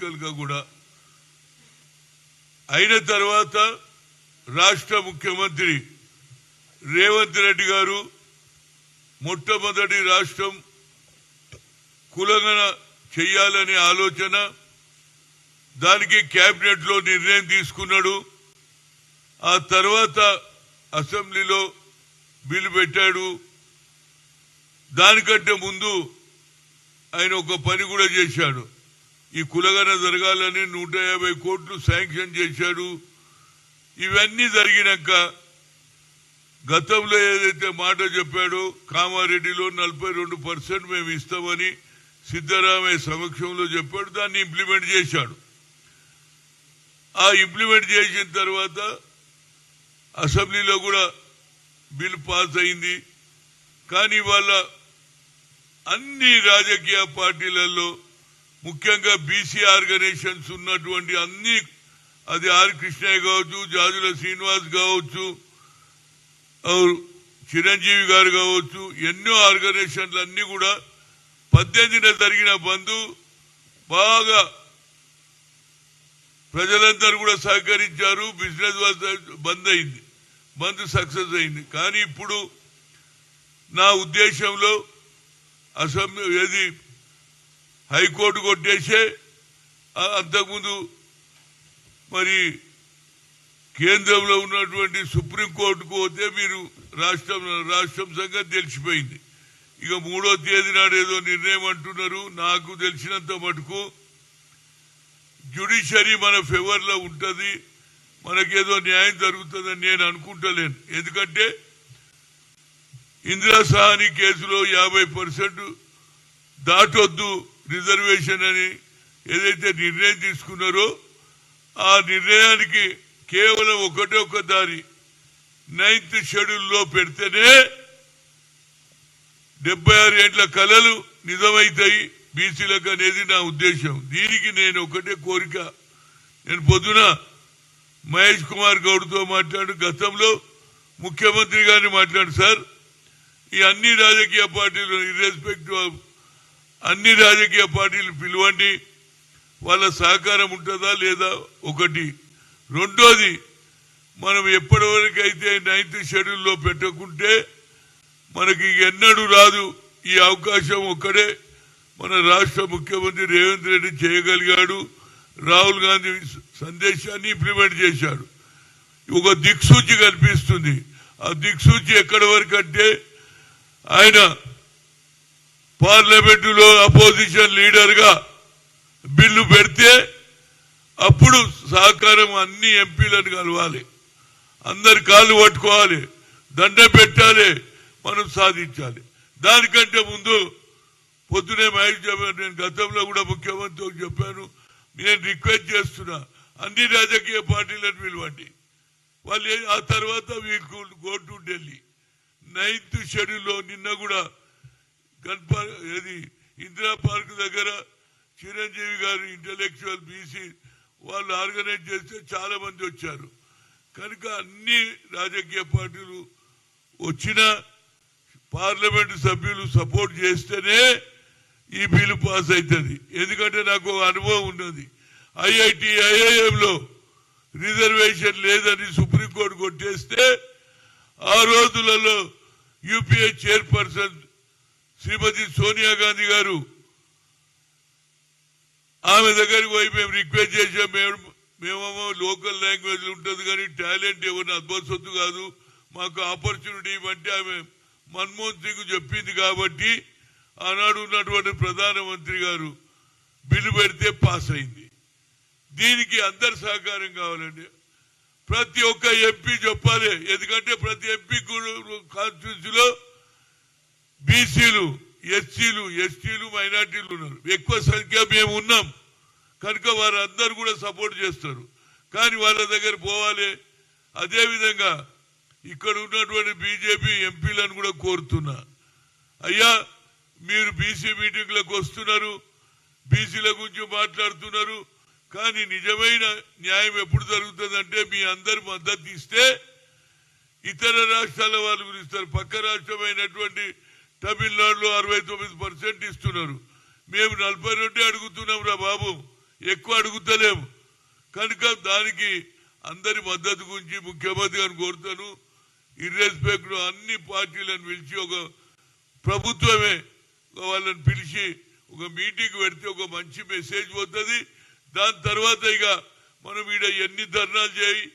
Total గా కూడా అయిన తర్వాత రాష్ట్ర ముఖ్యమంత్రి రేవంత్ రెడ్డి గారు మొట్టమొదటి రాష్ట్రం కులగణన చేయాలనే ఆలోచన, దానికి కేబినెట్ లో నిర్ణయం తీసుకున్నాడు. ఆ తర్వాత అసెంబ్లీలో బిల్లు పెట్టాడు. దానికంటే ముందు ఆయన ఒక పని కూడా చేశాడు. ఈ కులగణన జరగాలని 150 కోట్లు శాంక్షన్ చేశాడు. ఇవన్నీ జరిగినాక గతంలో ఏదైతే మాట చెప్పాడో కామారెడ్డిలో 42% మేము ఇస్తామని సిద్ధరామయ్య సమక్షంలో చెప్పాడు. దాన్ని ఇంప్లిమెంట్ చేశాడు. ఆ ఇంప్లిమెంట్ చేసిన తర్వాత అసెంబ్లీలో కూడా బిల్ పాస్ అయింది. కానీ వాళ్ళ అన్ని రాజకీయ పార్టీలలో ముఖ్యంగా బీసీ ఆర్గనైజేషన్స్ ఉన్నటువంటి అన్ని, అది ఆర్ కృష్ణయ్య కావచ్చు, జాజుల శ్రీనివాస్ కావచ్చు, చిరంజీవి గారు కావచ్చు, ఎన్నో ఆర్గనైజేషన్లు అన్ని కూడా 18న జరిగిన బంద్ బాగా ప్రజలందరూ కూడా సహకరించారు. బిజినెస్ బంద్ అయింది, బంద్ సక్సెస్ అయింది. కానీ ఇప్పుడు నా ఉద్దేశంలో అసెంబ్లీ ఏది హైకోర్టు కొట్టేసే, అంతకుముందు మరి కేంద్రంలో ఉన్నటువంటి సుప్రీంకోర్టుకు పోతే మీరు రాష్ట్రం సంగతి తెలిసిపోయింది. ఇక 3వ తేదీ నాడు ఏదో నిర్ణయం అంటున్నారు. నాకు తెలిసినంత మటుకు జ్యుడిషియరీ మన ఫేవర్ లో ఉంటది, మనకేదో న్యాయం జరుగుతుందని నేను అనుకుంటలేను. ఎందుకంటే ఇందిరా సహాని కేసులో 50% దాటొద్దు రిజర్వేషన్ అని ఏదైతే నిర్ణయం తీసుకున్నారో ఆ నిర్ణయానికి కేవలం ఒకటే ఒక దారి, 9th షెడ్యూల్లో పెడితేనే 76 ఏళ్ల కలలు నిజమైతాయి బీసీలకు అనేది నా ఉద్దేశం. దీనికి నేను ఒకటే కోరిక, నేను పొద్దున మహేష్ కుమార్ గౌడ్తో మాట్లాడు, గతంలో ముఖ్యమంత్రి గారిని మాట్లాడు, సార్ ఈ అన్ని రాజకీయ పార్టీలు ఇర్రెస్పెక్టివ్ ఆఫ్ అన్ని రాజకీయ పార్టీలు పిలవండి, వాళ్ళ సహకారం ఉంటుందా లేదా ఒకటి. రెండోది, మనం ఎప్పటి వరకు అయితే 9th షెడ్యూల్లో పెట్టకుంటే మనకి ఎన్నడూ రాదు. ఈ అవకాశం ఒక్కడే మన రాష్ట్ర ముఖ్యమంత్రి రేవంత్ రెడ్డి చేయగలిగాడు. రాహుల్ గాంధీ సందేశాన్ని ఇంప్లిమెంట్ చేశాడు. ఒక దిక్సూచి కనిపిస్తుంది. ఆ దిక్సూచి ఎక్కడి వరకు అంటే ఆయన పార్లమెంటులో అపోజిషన్ లీడర్ గా బిల్లు పెడితే అప్పుడు సహకారం అన్ని ఎంపీలను కలవాలి, అందరి కాళ్ళు పట్టుకోవాలి, దండం పెట్టాలి, మనం సాధించాలి. దానికంటే ముందు పొద్దునే మహేష్ చెప్పాను, నేను గతంలో కూడా ముఖ్యమంత్రికి చెప్పాను, నేను రిక్వెస్ట్ చేస్తున్నా అన్ని రాజకీయ పార్టీలను పిలవండి. వాళ్ళు ఆ తర్వాత గో టు ఢిల్లీ. 9th షెడ్యూల్లో నిన్న కూడా ఏది ఇందిరా పార్క్ దగ్గర చిరంజీవి గారు ఇంటలెక్చువల్ బీసీ వాళ్ళు ఆర్గనైజ్ చేస్తే చాలా మంది వచ్చారు. కనుక అన్ని రాజకీయ పార్టీలు వచ్చిన పార్లమెంటు సభ్యులు సపోర్ట్ చేస్తేనే ఈ బిల్లు పాస్ అవుతుంది. ఎందుకంటే నాకు అనుభవం ఉన్నది. ఐఐఎంలో రిజర్వేషన్ లేదని సుప్రీంకోర్టు కొట్టేస్తే ఆ రోజులలో యూపీఏ చైర్పర్సన్ శ్రీమతి సోనియా గాంధీ గారు ఆమె దగ్గరికి పోయి మేము రిక్వెస్ట్ చేసాం, మేమేమో లోకల్ లాంగ్వేజ్ ఉంటుంది కానీ టాలెంట్ ఎవరిని అద్భుతొద్దు కాదు, మాకు ఆపర్చునిటీ ఇవ్వంటే ఆమె మన్మోహన్ సింగ్ చెప్పింది. కాబట్టి ఆనాడు ఉన్నటువంటి ప్రధానమంత్రి గారు బిల్లు పెడితే పాస్ అయింది. దీనికి అందరి సహకారం కావాలండి. ప్రతి ఒక్క ఎంపీ చెప్పాలి. ఎందుకంటే ప్రతి ఎంపీ కాన్స్టిట్యూన్సీలో బీసీలు, ఎస్సీలు, ఎస్టీలు, మైనార్టీలు ఉన్నారు. ఎక్కువ సంఖ్య మేము ఉన్నాం కనుక వారందరూ కూడా సపోర్ట్ చేస్తారు. కానీ వాళ్ళ దగ్గర పోవాలి. అదేవిధంగా ఇక్కడ ఉన్నటువంటి బీజేపీ ఎంపీలను కూడా కోరుతున్నా, అయ్యా మీరు బీసీ మీటింగ్లకు వస్తున్నారు, బీసీల గురించి మాట్లాడుతున్నారు, కానీ నిజమైన న్యాయం ఎప్పుడు జరుగుతుందంటే మీ అందరు మద్దతు ఇస్తే ఇతర రాష్ట్రాల వాళ్ళు గురిస్తారు. పక్క రాష్ట్రమైనటువంటి తమిళనాడులో 69% ఇస్తున్నారు, మేము 42 అడుగుతున్నాం రా బాబు. ఎక్కువ అడుగుతలేము కనుక దానికి అందరి మద్దతు గురించి ముఖ్యమంత్రి గారిని కోరుతాను. ఇర్రెస్పెక్ట్ అన్ని పార్టీలను పిలిచి ఒక ప్రభుత్వమే వాళ్ళని పిలిచి ఒక మీటింగ్ పెడితే ఒక మంచి మెసేజ్ పోతుంది. దాని తర్వాత ఇక మనం ఈడ ఎన్ని ధర్నాలు చేయి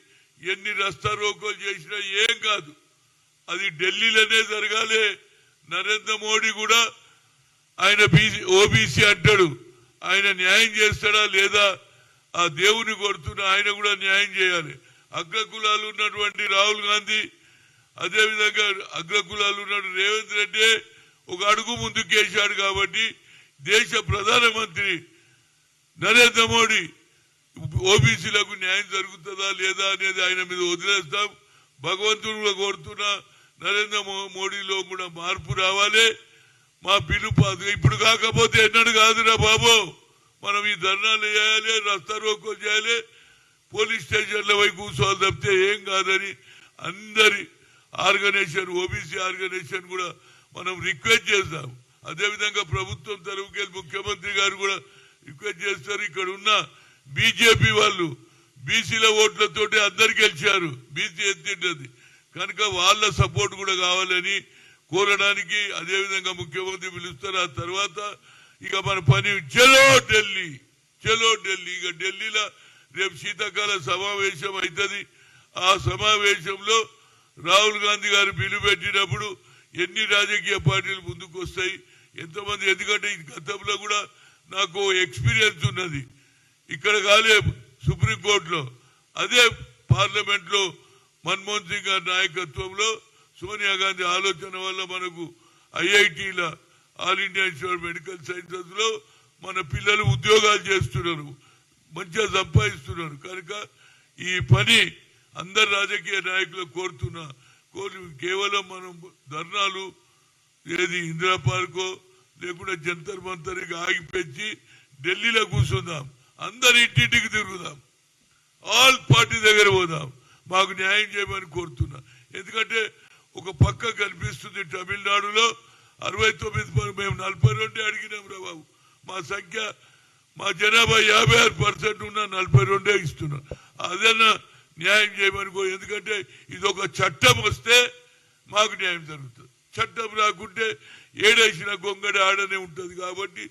ఎన్ని రస్తా రోకోలు చేసినా ఏం కాదు, అది ఢిల్లీలోనే జరగాలి. నరేంద్ర మోడీ కూడా ఆయన ఓబీసీ అంటాడు, ఆయన న్యాయం చేస్తాడా లేదా ఆ దేవుని కొడుతున్నా ఆయన కూడా న్యాయం చేయాలి. అగ్రకులాలు ఉన్నటువంటి రాహుల్ గాంధీ, అదేవిధంగా అగ్రకులాలు ఉన్నాడు రేవంత్ రెడ్డి ఒక అడుగు ముందుకేశాడు. కాబట్టి దేశ ప్రధానమంత్రి నరేంద్ర మోడీ ఓబీసీలకు న్యాయం జరుగుతుందా లేదా అనేది ఆయన మీద వదిలేస్తాం. భగవంతుడు కూడా కోరుతున్నా నరేంద్ర మోడీలో కూడా మార్పు రావాలి. మా బిల్లు ఇప్పుడు కాకపోతే ఎన్నడూ కాదురా బాబు, మనం ఈ ధర్నాలు చేయాలి, రస్తా రోకోలు చేయాలి, పోలీస్ స్టేషన్ల వైపు కూర్చోవాలి తప్పితే ఏం కాదని అందరి ఆర్గనైజేషన్ ఓబీసీ ఆర్గనైజేషన్ కూడా మనం రిక్వెస్ట్ చేస్తాం. అదేవిధంగా ప్రభుత్వం తరఫుకెళ్ళి ముఖ్యమంత్రి గారు కూడా రిక్వెస్ట్ చేస్తారు. ఇక్కడ ఉన్న బీజేపీ వాళ్ళు బీసీల ఓట్లతోటి అందరు గెలిచారు, బీసీ ఎత్తింటది కనుక వాళ్ళ సపోర్ట్ కూడా కావాలని కోరడానికి అదేవిధంగా ముఖ్యమంత్రి పిలుస్తారు. ఆ తర్వాత ఇక మన పని చలో ఢిల్లీ, చలో ఢిల్లీ. ఇక ఢిల్లీలో రేపు శీతాకాల సమావేశం అవుతుంది. ఆ సమావేశంలో రాహుల్ గాంధీ గారు బిల్లు పెట్టినప్పుడు ఎన్ని రాజకీయ పార్టీలు ముందుకు వస్తాయి, ఎంతమంది, ఎందుకంటే గతంలో కూడా నాకు ఎక్స్పీరియన్స్ ఉన్నది. ఇక్కడ కాలే సుప్రీంకోర్టులో, అదే పార్లమెంట్ లో మన్మోహన్ సింగ్ గారి నాయకత్వంలో సోనియా గాంధీ ఆలోచన వల్ల మనకు ఐఐటీల All India Institute Medical Sciences లో మన పిల్లలు ఉద్యోగాలు చేస్తున్నారు, మంచిగా సంపాదిస్తున్నారు. కనుక ఈ పని అందరు రాజకీయ నాయకులు కోరుతున్నా కేవలం మనం ధర్నాలు ఏది ఇందిరా పార్కో లేకుండా జంతర్ మంతర్కి ఆగిపెచ్చి ఢిల్లీలో కూర్చుందాం, అందరి ఇంటింటికి తిరుగుదాం, ఆల్ పార్టీ దగ్గర పోదాం, మాకు న్యాయం చేయమని కోరుతున్నా. ఎందుకంటే ఒక పక్క కనిపిస్తుంది తమిళనాడులో 69, మేము 42 అడిగినాం రా బాబు, మా సంఖ్య మా జనాభా 56% ఉన్నా 42 ఇస్తున్నాం. అదన్నా న్యాయం చేయమని ఎందుకంటే ఇది ఒక చట్టం వస్తే మాకు న్యాయం జరుగుతుంది, చట్టం రాకుంటే ఏడేసిన గొంగడి ఆడనే ఉంటుంది. కాబట్టి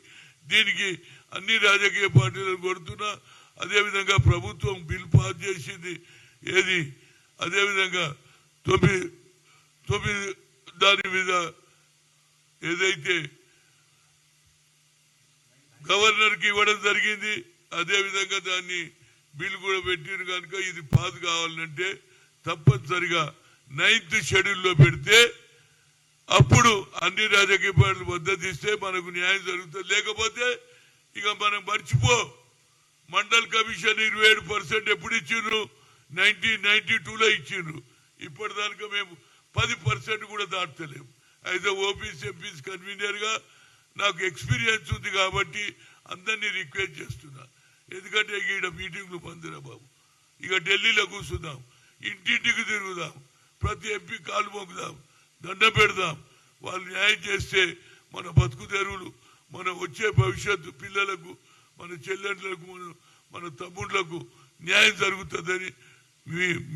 దీనికి అన్ని రాజకీయ పార్టీలను కొడుతున్నా. అదేవిధంగా ప్రభుత్వం బిల్ పాస్ చేసింది ఏది, అదేవిధంగా 9 దాని మీద ఏదైతే గవర్నర్ కి ఇవ్వడం జరిగింది, అదేవిధంగా దాన్ని బిల్ కూడా పెట్టిన కనుక ఇది పాస్ కావాలంటే తప్పనిసరిగా 9th షెడ్యూల్లో పెడితే అప్పుడు అన్ని రాజకీయ పార్టీలు మద్దతు ఇస్తే మనకు న్యాయం జరుగుతుంది. లేకపోతే ఇక మనం మర్చిపో. మండల్ కమిషన్ 27% ఎప్పుడు ఇచ్చిండ్రు, 1992లో ఇచ్చిండ్రు. ఇప్పటిదాకా మేము 10% కూడా దాటలేము. అయితే ఓబీసీ ఎంపీస్ కన్వీనర్ గా నాకు ఎక్స్పీరియన్స్ ఉంది కాబట్టి అందరినీ రిక్వెస్ట్ చేస్తున్నా. ఎందుకంటే ఈడ మీటింగ్లు పందిరా బాబు, ఇక ఢిల్లీలో కూర్చుందాం, ఇంటింటికి తిరుగుదాం, ప్రతి ఎంపీ కాలు మోగుదాం, దండ పెడదాం. వాళ్ళు న్యాయం చేస్తే మన బతుకు తెరువులు, మన వచ్చే భవిష్యత్తు పిల్లలకు, మన చెల్లెళ్ళకు, మన తమ్ముళ్లకు న్యాయం జరుగుతుందని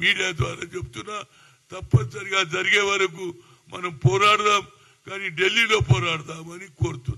మీడియా ద్వారా చెప్తున్నా. తప్పనిసరిగా జరిగే వరకు మనం పోరాడదాం, కానీ ఢిల్లీలో పోరాడదామని కోరుతున్నాం.